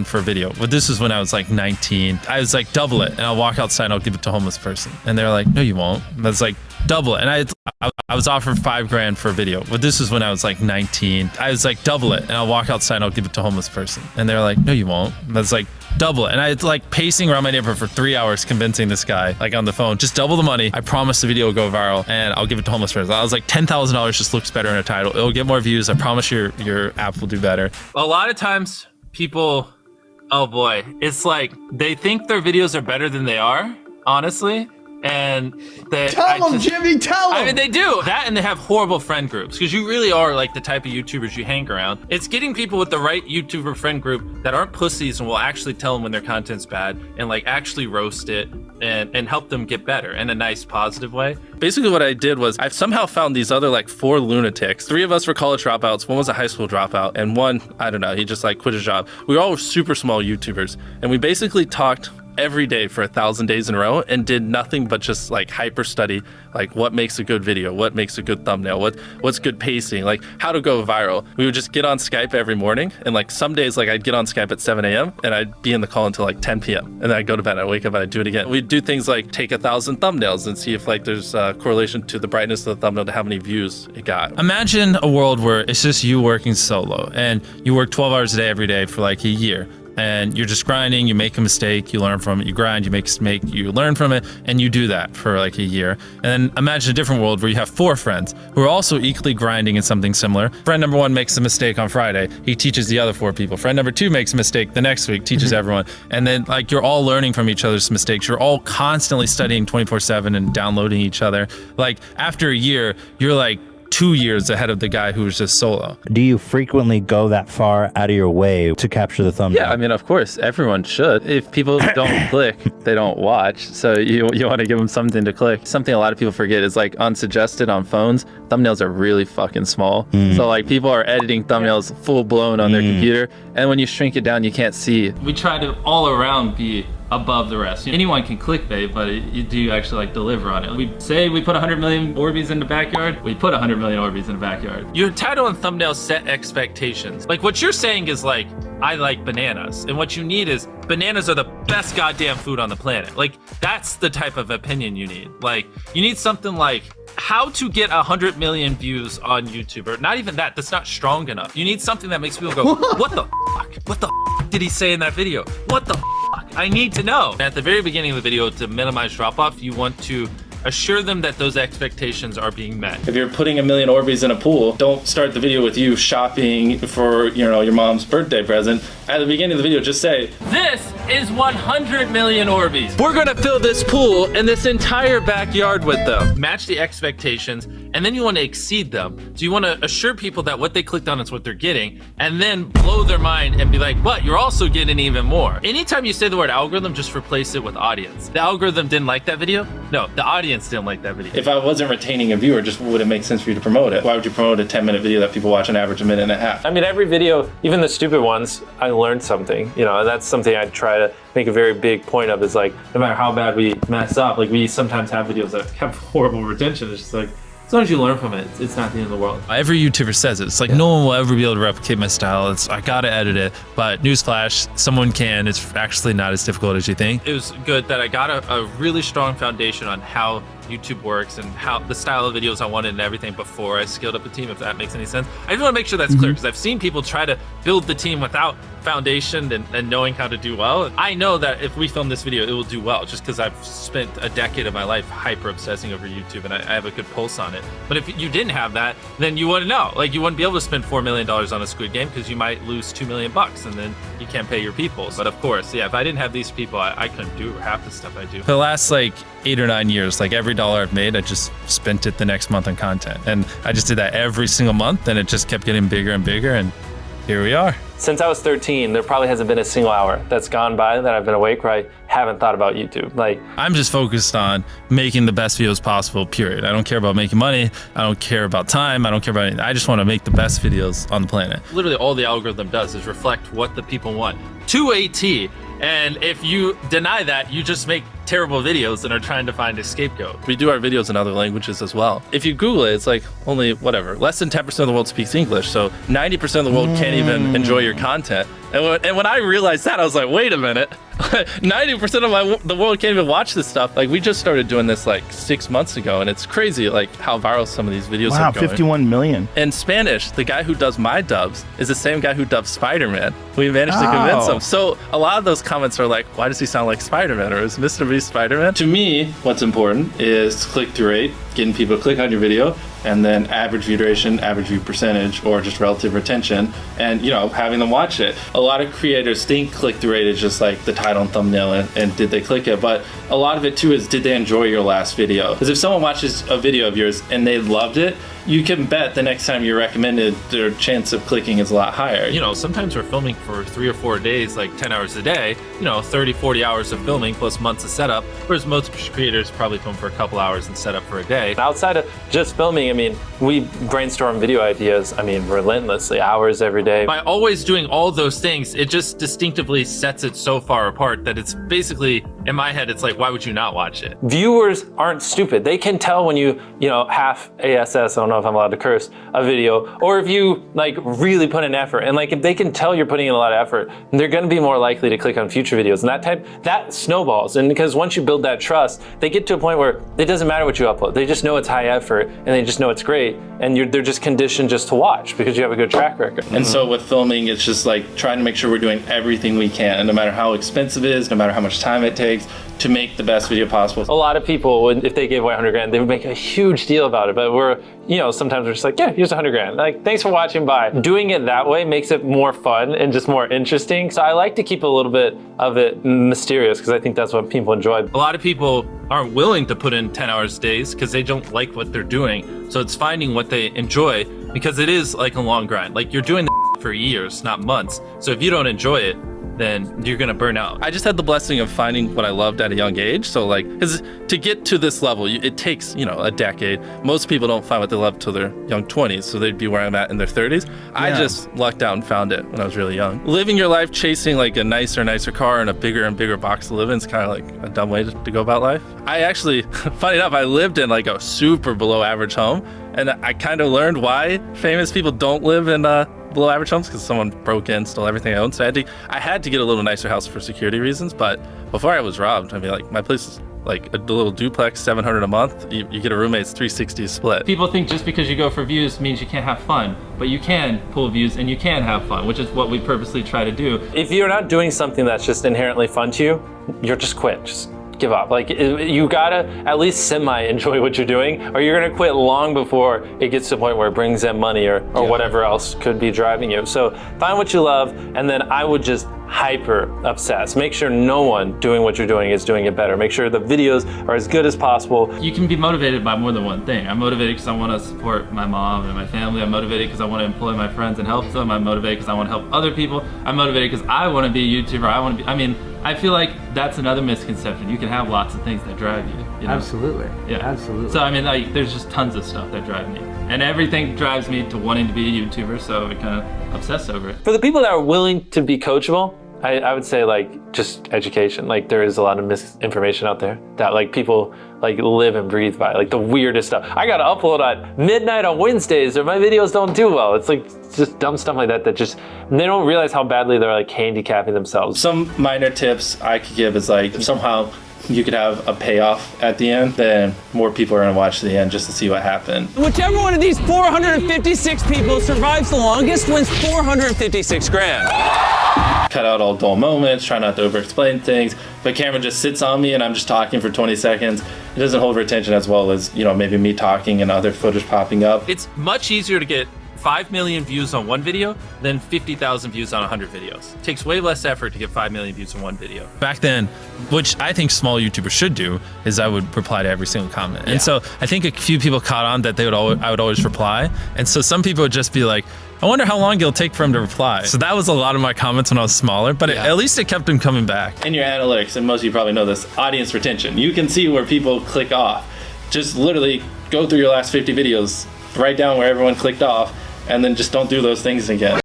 for a video. But this was when I was like 19. I was like, double it, and I'll walk outside and I'll give it to a homeless person. And they're like, no, you won't. And I was like, double it. And I was offered $5,000 for a video. But this was when I was like 19. I was like, double it, and I'll walk outside and I'll give it to a homeless person. And they're like, no, you won't. And I was like, double it. And I was like pacing around my neighborhood for 3 hours convincing this guy, like on the phone, just double the money. I promise the video will go viral and I'll give it to homeless person. I was like, $10,000 just looks better in a title. It'll get more views. I promise your app will do better. A lot of times people, oh boy, it's like they think their videos are better than they are, honestly. And they tell them, Jimmy, tell them. I mean, they do that, and they have horrible friend groups because you really are like the type of YouTubers you hang around. It's getting people with the right YouTuber friend group that aren't pussies and will actually tell them when their content's bad and like actually roast it and help them get better in a nice, positive way. Basically what I did was I somehow found these other like 4 lunatics. 3 of us were college dropouts. 1 was a high school dropout, and 1, I don't know, he just like quit his job. We were all super small YouTubers, and we basically talked every day for 1,000 days in a row and did nothing but just like hyper study like what makes a good video, what makes a good thumbnail, what's good pacing, like how to go viral. We would just get on Skype every morning, and like some days like I'd get on Skype at 7 a.m. and I'd be in the call until like 10 p.m. and then I'd go to bed and I'd wake up and I'd do it again. We'd do things like take 1,000 thumbnails and see if like there's a correlation to the brightness of the thumbnail to how many views it got. Imagine a world where it's just you working solo and you work 12 hours a day every day for like a year. And you're just grinding, you make a mistake, you learn from it, you grind, you make a mistake, you learn from it, and you do that for like a year. And then imagine a different world where you have 4 friends who are also equally grinding in something similar. Friend number 1 makes a mistake on Friday, he teaches the other 4 people. Friend number 2 makes a mistake the next week, teaches everyone. And then like you're all learning from each other's mistakes. You're all constantly studying 24/7 and downloading each other. Like after a year, you're like 2 years ahead of the guy who was just solo. Do you frequently go that far out of your way to capture the thumbnail? Yeah, I mean, of course, everyone should. If people don't click, they don't watch. So you want to give them something to click. Something a lot of people forget is like unsuggested on phones, thumbnails are really fucking small. So like people are editing thumbnails full blown on their computer, and when you shrink it down, you can't see. We try to all around be above the rest. Anyone can clickbait, but do you actually like deliver on it? We say we put 100 million Orbeez in the backyard, we put 100 million Orbeez in the backyard. Your title and thumbnail set expectations. Like what you're saying is like, I like bananas. And what you need is bananas are the best goddamn food on the planet. Like that's the type of opinion you need. Like you need something like how to get 100 million views on YouTube, or not even that, that's not strong enough. You need something that makes people go, what the fuck? What the fuck did he say in that video? What the fuck? I need to know. At the very beginning of the video, to minimize drop-off, you want to assure them that those expectations are being met. If you're putting 1 million Orbeez in a pool, don't start the video with you shopping for, you know, your mom's birthday present. At the beginning of the video, just say, this is 100 million Orbeez. We're gonna fill this pool and this entire backyard with them. Match the expectations, and then you want to exceed them. So you want to assure people that what they clicked on is what they're getting, and then blow their mind and be like, but you're also getting even more. Anytime you say the word algorithm, just replace it with audience. The algorithm didn't like that video? No, the audience didn't like that video. If I wasn't retaining a viewer, just would it make sense for you to promote it? Why would you promote a 10-minute video that people watch on average a minute and a half? I mean, every video, even the stupid ones, I learned something, you know, and that's something I try to make a very big point of, is like, no matter how bad we mess up, like we sometimes have videos that have horrible retention. It's just like, as long as you learn from it, it's not the end of the world. Every YouTuber says it. It's like, no one will ever be able to replicate my style. I gotta edit it. But newsflash, someone can. It's actually not as difficult as you think. It was good that I got a really strong foundation on how YouTube works and how the style of videos I wanted and everything before I scaled up a team, if that makes any sense. I just want to make sure that's clear, because I've seen people try to build the team without foundation and knowing how to do well. I know that if we film this video, it will do well, just because I've spent a decade of my life hyper obsessing over YouTube and I have a good pulse on it. But if you didn't have that, then you wouldn't know. Like, you wouldn't be able to spend $4 million on a Squid Game, because you might lose $2 million and then you can't pay your people. But of course, yeah, if I didn't have these people, I couldn't do half the stuff I do. For the last like 8 or 9 years, like every dollar I've made, I just spent it the next month on content. And I just did that every single month, and it just kept getting bigger and bigger, and here we are. Since I was 13, there probably hasn't been a single hour that's gone by that I've been awake where I haven't thought about YouTube. Like, I'm just focused on making the best videos possible, period. I don't care about making money. I don't care about time. I don't care about anything. I just want to make the best videos on the planet. Literally all the algorithm does is reflect what the people want to a T. And if you deny that, you just make terrible videos and are trying to find a scapegoat. We do our videos in other languages as well. If you Google it, it's like only whatever, less than 10% of the world speaks English. So 90% of the world can't even enjoy your content. And when I realized that, I was like, wait a minute. 90% of the world can't even watch this stuff. Like, we just started doing this like 6 months ago, and it's crazy like how viral some of these videos are going. 51 million. In Spanish, the guy who does my dubs is the same guy who dubbed Spider-Man. We managed to convince him. So a lot of those comments are like, why does he sound like Spider-Man? Or is MrBeast Spider-Man? To me, what's important is click-through rate, getting people to click on your video, and then average view duration, average view percentage, or just relative retention, and having them watch it. A lot of creators think click-through rate is just like the title and thumbnail and did they click it, but a lot of it too is, did they enjoy your last video? Because if someone watches a video of yours and they loved it, you can bet the next time you're recommended, their chance of clicking is a lot higher. Sometimes we're filming for 3 or 4 days, like 10 hours a day, 30, 40 hours of filming plus months of setup, whereas most creators probably film for a couple hours and set up for a day. Outside of just filming, we brainstorm video ideas, relentlessly, hours every day. By always doing all those things, it just distinctively sets it so far apart that it's basically, in my head, it's like, why would you not watch it? Viewers aren't stupid. They can tell when you half ASS, I don't know if I'm allowed to curse, a video, or if you really put in effort. And if they can tell you're putting in a lot of effort, they're gonna be more likely to click on future videos. And that snowballs. And because once you build that trust, they get to a point where it doesn't matter what you upload. They just know it's high effort and they just know it's great. And they're just conditioned just to watch because you have a good track record. And so with filming, it's just like trying to make sure we're doing everything we can, and no matter how expensive it is, no matter how much time it takes, to make the best video possible. A lot of people, if they gave away 100 grand, they would make a huge deal about it. But sometimes we're just like, yeah, here's 100 grand. Thanks for watching, bye. Doing it that way makes it more fun and just more interesting. So I like to keep a little bit of it mysterious because I think that's what people enjoy. A lot of people aren't willing to put in 10 hours days because they don't like what they're doing. So it's finding what they enjoy, because it is like a long grind. You're doing the for years, not months. So if you don't enjoy it, then you're gonna burn out. I just had the blessing of finding what I loved at a young age. So because to get to this level, it takes, a decade. Most people don't find what they love till their young 20s. So they'd be where I'm at in their 30s. Yeah. I just lucked out and found it when I was really young. Living your life chasing a nicer car and a bigger and bigger box to live in is kind of like a dumb way to go about life. I actually, funny enough, I lived in a super below average home. And I kind of learned why famous people don't live in below average homes, because someone broke in, stole everything I owned. So I had to get a little nicer house for security reasons. But before I was robbed, my place is a little duplex, $700 a month. You get a roommate, it's $360 a split. People think just because you go for views means you can't have fun, but you can pull views and you can have fun, which is what we purposely try to do. If you're not doing something that's just inherently fun to you, you're just quit. Just give up. You gotta at least semi-enjoy what you're doing, or you're gonna quit long before it gets to the point where it brings in money or whatever else could be driving you. So find what you love, and then I would just hyper obsess. Make sure no one doing what you're doing is doing it better. Make sure the videos are as good as possible. You can be motivated by more than one thing. I'm motivated because I want to support my mom and my family. I'm motivated because I want to employ my friends and help them. I'm motivated because I want to help other people. I'm motivated because I want to be a YouTuber. I feel like that's another misconception. You can have lots of things that drive you. Absolutely. Yeah. Absolutely. So there's just tons of stuff that drive me. And everything drives me to wanting to be a YouTuber, so I kind of obsess over it. For the people that are willing to be coachable, I would say just education. There is a lot of misinformation out there that people live and breathe by, the weirdest stuff. I gotta upload at midnight on Wednesdays or my videos don't do well. It's just dumb stuff like that just, they don't realize how badly they're handicapping themselves. Some minor tips I could give is if somehow you could have a payoff at the end, then more people are gonna watch to the end just to see what happened. Whichever one of these 456 people survives the longest wins 456 grand. Cut out all dull moments, try not to over-explain things. If a camera just sits on me and I'm just talking for 20 seconds, it doesn't hold retention as well as, maybe me talking and other footage popping up. It's much easier to get 5 million views on one video than 50,000 views on 100 videos. It takes way less effort to get 5 million views on one video. Back then, which I think small YouTubers should do, is I would reply to every single comment. And so I think a few people caught on that I would always reply. And so some people would just be like, I wonder how long it'll take for him to reply. So that was a lot of my comments when I was smaller, but at least it kept him coming back. In your analytics, and most of you probably know this, audience retention. You can see where people click off. Just literally go through your last 50 videos, write down where everyone clicked off, and then just don't do those things again.